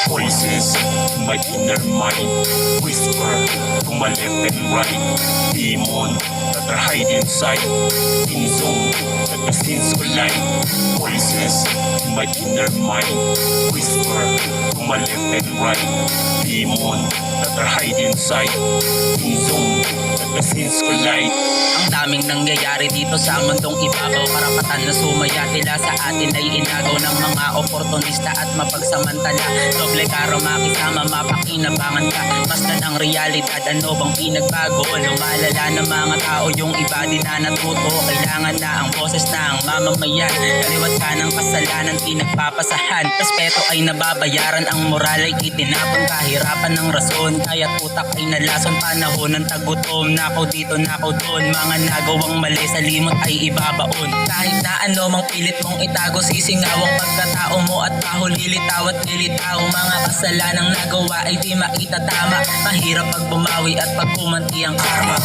Voices in my inner mind whisper to my left and right. Demon that are hide inside in zone that the sins collide. Voices in my inner mind whisper to my left and right. Demon that are hide inside in zone that the sins collide. Ang daming nangyayari dito sa mundong ibabaw. Karapatan na sumaya, tila sa atin ay inagaw ng mga oportunista at mapagsamantala. Doble karo makisama, mapakinabangan ka. Mas na ng realidad, ano bang pinagbago? Lumalala ng mga tao, yung iba di na natuto. Kailangan na ang boses na ang mamamayan. Kaliwat ka ng kasalanan, pinagpapasahan. Respeto ay nababayaran, ang moral ay itinapon. Kahirapan ng rason, kaya't utak ay nalason. Panahon ng tagutom, nakaw dito, nakaw doon. Mga nagawang mali sa limot ay ibabaon. Kahit na ano mang pilit mong itago, sisingawang pagkatao mo at pahulilitaw at lilitaw. Mga kasalanang nagawa ay di maitatama. Mahirap pag bumawi at pag pumanti ang karma.